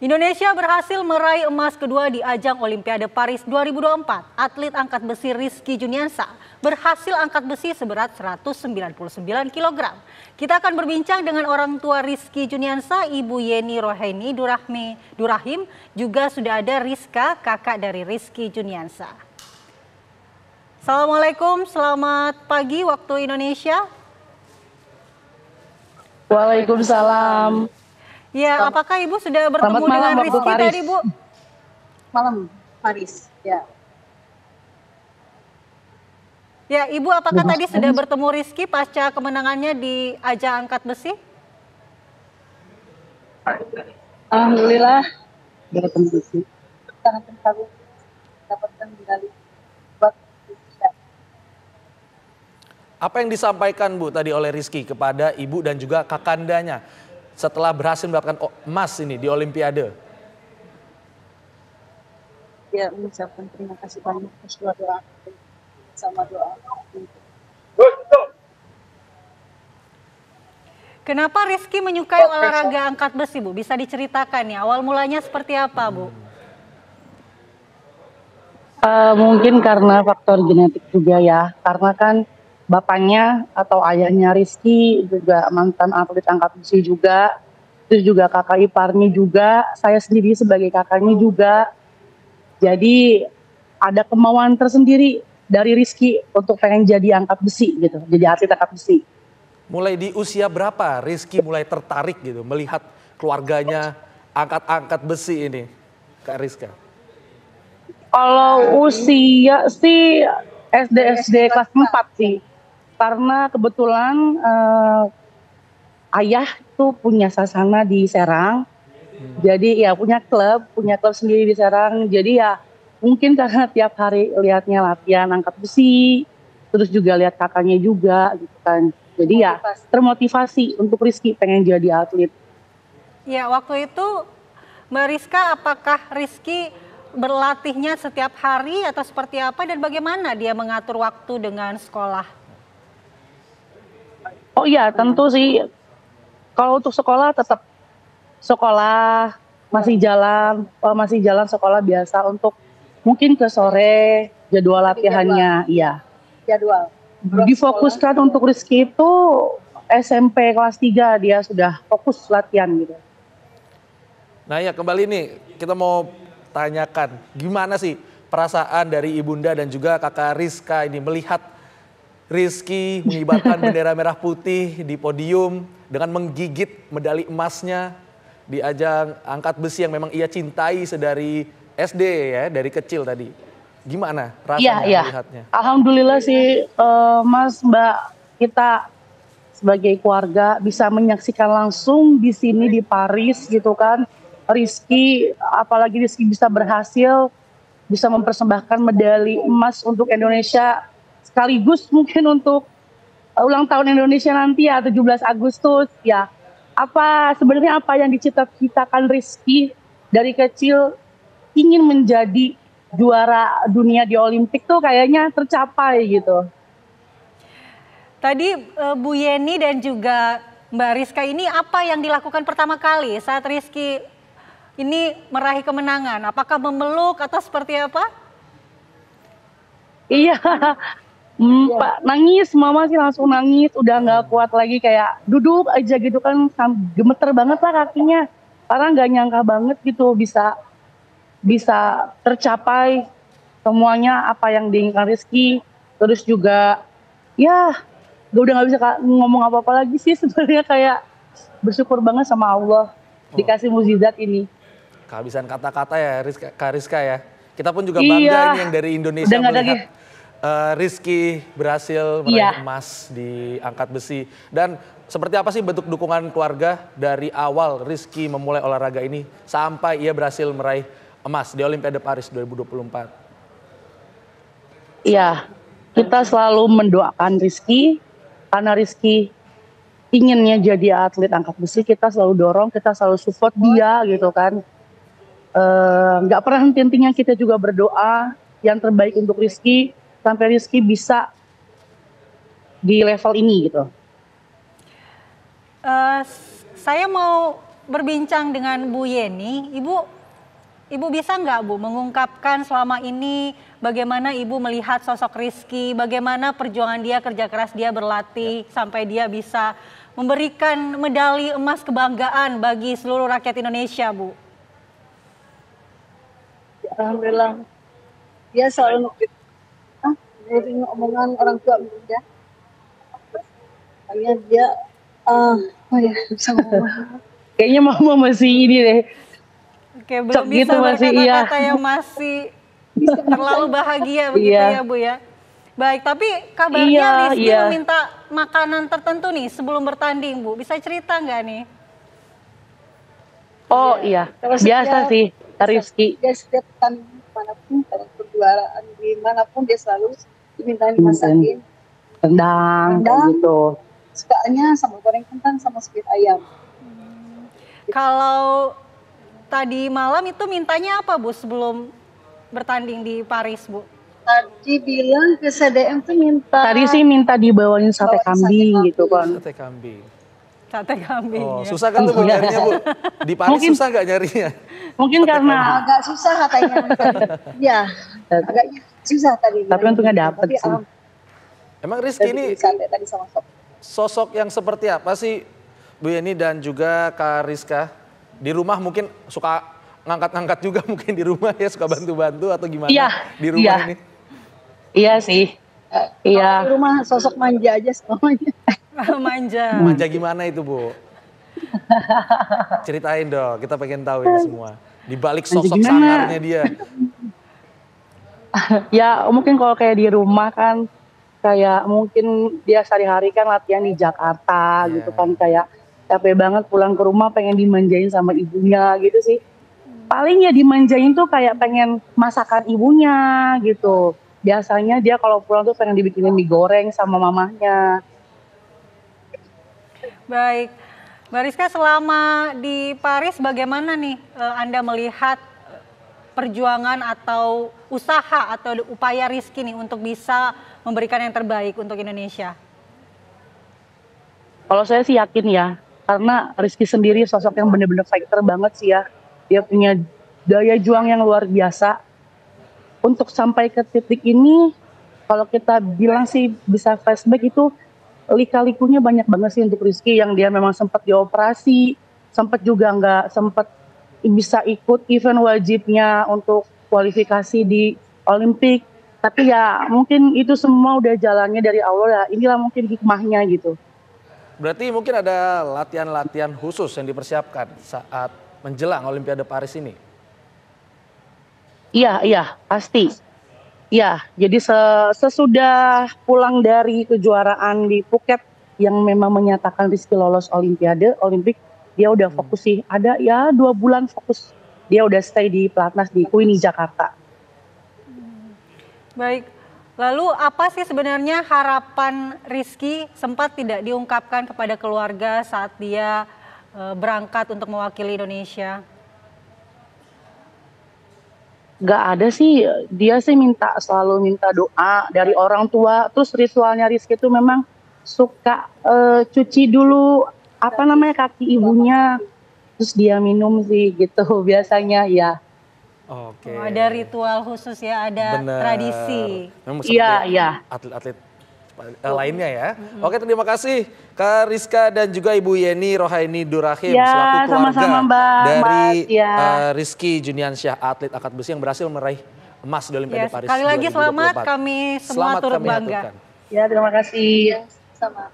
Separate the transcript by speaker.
Speaker 1: Indonesia berhasil meraih emas kedua di ajang Olimpiade Paris 2024. Atlet angkat besi Rizky Juniansa berhasil angkat besi seberat 199 kg. Kita akan berbincang dengan orang tua Rizky Juniansa, Ibu Yeni Rohaini Durahim, juga sudah ada Rizka, kakak dari Rizky Juniansa. Assalamualaikum, selamat pagi waktu Indonesia.
Speaker 2: Waalaikumsalam.
Speaker 1: Ya, apakah Ibu sudah bertemu dengan Rizky tadi, Bu?
Speaker 2: Malam, Paris, ya.
Speaker 1: Ya, Ibu apakah tadi sudah bertemu Rizky pasca kemenangannya di ajang angkat besi?
Speaker 2: Alhamdulillah, bertemu Rizky. Sangat terharu mendapatkan medali buat Indonesia.
Speaker 3: Apa yang disampaikan Bu tadi oleh Rizky kepada Ibu dan juga kakandanya setelah berhasil mendapatkan emas ini di Olimpiade?
Speaker 2: Ya, mengucapkan terima kasih banyak atas doa sama doa.
Speaker 1: Kenapa Rizky menyukai olahraga angkat besi, Bu? Bisa diceritakan ya, awal mulanya seperti apa, Bu?
Speaker 2: Mungkin karena faktor genetik juga ya, karena kan bapaknya atau ayahnya Rizky juga mantan atlet angkat besi juga, terus juga kakak iparnya juga, saya sendiri sebagai kakaknya juga. Jadi ada kemauan tersendiri dari Rizky untuk pengen jadi angkat besi gitu, jadi atlet angkat besi.
Speaker 3: Mulai di usia berapa Rizky mulai tertarik gitu melihat keluarganya angkat-angkat besi ini, Kak Rizka?
Speaker 2: Kalau usia sih SD kelas 4 sih. Karena kebetulan ayah tuh punya sasana di Serang. Jadi ya punya klub sendiri di Serang. Jadi ya mungkin karena tiap hari lihatnya latihan angkat besi, terus juga lihat kakaknya juga gitu kan. Jadi ya termotivasi untuk Rizky pengen jadi atlet.
Speaker 1: Ya, waktu itu Mbak Rizka, apakah Rizky berlatihnya setiap hari atau seperti apa dan bagaimana dia mengatur waktu dengan sekolah?
Speaker 2: Oh iya, tentu sih. Kalau untuk sekolah tetap sekolah masih jalan sekolah biasa. Untuk mungkin ke sore jadwal latihannya, iya. Jadwal. Difokuskan untuk Rizky itu SMP kelas 3 dia sudah fokus latihan gitu.
Speaker 3: Nah ya kembali nih kita mau tanyakan gimana sih perasaan dari ibunda dan juga kakak Rizka ini melihat Rizky mengibarkan bendera merah putih di podium dengan menggigit medali emasnya di ajang angkat besi yang memang ia cintai sedari SD ya, dari kecil tadi. Gimana rasanya melihatnya?
Speaker 2: Alhamdulillah sih Mas Mbak, kita sebagai keluarga bisa menyaksikan langsung di sini di Paris gitu kan. Rizky, apalagi Rizky bisa berhasil bisa mempersembahkan medali emas untuk Indonesia, sekaligus mungkin untuk ulang tahun Indonesia nanti ya 17 Agustus ya. Sebenarnya apa yang dicita-citakan Rizky dari kecil ingin menjadi juara dunia di Olimpik tuh kayaknya tercapai gitu.
Speaker 1: Tadi Bu Yeni dan juga Mbak Rizka, ini apa yang dilakukan pertama kali saat Rizky ini meraih kemenangan? Apakah memeluk atau seperti apa?
Speaker 2: Iya, Pak nangis, mama sih langsung nangis, udah nggak kuat lagi kayak duduk aja gitu kan, gemeter banget lah kakinya, karena nggak nyangka banget gitu bisa tercapai semuanya apa yang diinginkan Rizky. Terus juga ya gue udah nggak bisa ngomong apa-apa lagi sih sebenarnya, kayak bersyukur banget sama Allah dikasih mukjizat ini.
Speaker 3: Kehabisan kata-kata ya Kak Rizka ya. Kita pun juga bangga ini yang dari Indonesia melihat Rizky berhasil meraih emas di angkat besi. Dan seperti apa sih bentuk dukungan keluarga dari awal Rizky memulai olahraga ini sampai ia berhasil meraih emas di Olimpiade Paris 2024?
Speaker 2: Iya, kita selalu mendoakan Rizky karena Rizky inginnya jadi atlet angkat besi. Kita selalu dorong, kita selalu support dia gitu kan. Nggak pernah henti-hentinya kita juga berdoa yang terbaik untuk Rizky sampai Rizky bisa di level ini gitu.
Speaker 1: Saya mau berbincang dengan Bu Yeni, Ibu bisa nggak Bu mengungkapkan selama ini bagaimana Ibu melihat sosok Rizky, bagaimana perjuangan dia, kerja keras dia berlatih sampai dia bisa memberikan medali emas kebanggaan bagi seluruh rakyat Indonesia, Bu?
Speaker 4: Alhamdulillah, dia selalu nurutin omongan orang tua ya. Makanya dia, sama mama.
Speaker 2: Kayaknya mama masih ini deh.
Speaker 1: Oke, belum bisa
Speaker 2: gitu masih,
Speaker 1: berkata-kata yang masih terlalu bahagia begitu ya Bu ya. Baik, tapi kabarnya Rizky meminta makanan tertentu nih sebelum bertanding Bu. Bisa cerita nggak nih?
Speaker 2: Oh iya, biasa sih Rizky.
Speaker 4: Dia setiap tanding manapun, kalau perjuaraan dimanapun dia selalu dimintain masakin.
Speaker 2: Rendang, gitu.
Speaker 4: Sukanya sama goreng kentang sama speed ayam.
Speaker 1: Kalau tadi malam itu mintanya apa Bu sebelum bertanding di Paris Bu?
Speaker 4: Tadi bilang ke CDM tuh minta.
Speaker 2: Tadi sih minta dibawain sate kambing gitu kan.
Speaker 3: Sate kambing.
Speaker 1: Sate kambing.
Speaker 3: Oh,
Speaker 1: ya.
Speaker 3: susah kan tuh Bu nyarinya Bu? Di Paris
Speaker 2: Mungkin,
Speaker 3: susah nggak nyarinya?
Speaker 2: Mungkin karena
Speaker 4: agak susah katanya. Iya, agaknya susah tadi.
Speaker 2: Tapi untungnya dapet sih.
Speaker 3: Emang Rizky ini
Speaker 4: tadi sama
Speaker 3: sosok yang seperti apa sih Bu Yeni dan juga Kak Rizka? Di rumah mungkin suka ngangkat-ngangkat juga mungkin di rumah ya, suka bantu-bantu atau gimana di rumah ini?
Speaker 2: Iya sih. Iya.
Speaker 4: Di rumah sosok manja aja semuanya.
Speaker 1: Manja.
Speaker 3: Manja gimana itu Bu? Ceritain dong, kita pengen tahu ini semua. Di balik sosok sangarnya dia.
Speaker 2: Ya mungkin kalau kayak di rumah kan, kayak mungkin dia sehari-hari kan latihan di Jakarta gitu kan, kayak capek banget pulang ke rumah pengen dimanjain sama ibunya gitu sih. Paling ya dimanjain tuh kayak pengen masakan ibunya gitu. Biasanya dia kalau pulang tuh pengen dibikinin mie goreng sama mamahnya.
Speaker 1: Baik, Mbak Rizka selama di Paris bagaimana nih Anda melihat perjuangan atau usaha atau upaya Rizky nih untuk bisa memberikan yang terbaik untuk Indonesia?
Speaker 2: Kalau saya sih yakin ya, karena Rizky sendiri sosok yang benar-benar fighter banget sih ya. Dia punya daya juang yang luar biasa. Untuk sampai ke titik ini, kalau kita bilang sih bisa flashback itu lika-likunya banyak banget sih untuk Rizky, yang dia memang sempat dioperasi, sempat juga nggak sempat bisa ikut event wajibnya untuk kualifikasi di Olimpik. Tapi ya mungkin itu semua udah jalannya dari Allah ya, inilah mungkin hikmahnya gitu.
Speaker 3: Berarti mungkin ada latihan-latihan khusus yang dipersiapkan saat menjelang Olimpiade Paris ini?
Speaker 2: Iya, pasti. Ya, jadi sesudah pulang dari kejuaraan di Phuket yang memang menyatakan Rizky lolos Olimpik, dia udah fokus sih. Ada ya 2 bulan fokus. Dia udah stay di pelatnas di Queenie Jakarta.
Speaker 1: Baik, lalu apa sih sebenarnya harapan Rizky sempat tidak diungkapkan kepada keluarga saat dia berangkat untuk mewakili Indonesia?
Speaker 2: Gak ada sih, dia sih selalu minta doa dari orang tua. Terus ritualnya Rizky itu memang suka cuci dulu kaki ibunya, terus dia minum sih gitu biasanya ya.
Speaker 3: Oke.
Speaker 1: Oh, ada ritual khusus ya, ada tradisi.
Speaker 2: Iya.
Speaker 3: Atlet-atlet lainnya ya. Oke, terima kasih Kak Rizka dan juga Ibu Yeni Rohaini Durahim selaku keluarga
Speaker 2: sama-sama, Mbak.
Speaker 3: dari
Speaker 2: Mas,
Speaker 3: Rizky Juniansyah, atlet angkat besi yang berhasil meraih emas di Olimpiade Paris 2024.
Speaker 1: Sekali lagi selamat, kami semua turut bangga.
Speaker 2: Ya, terima kasih.
Speaker 4: Sama.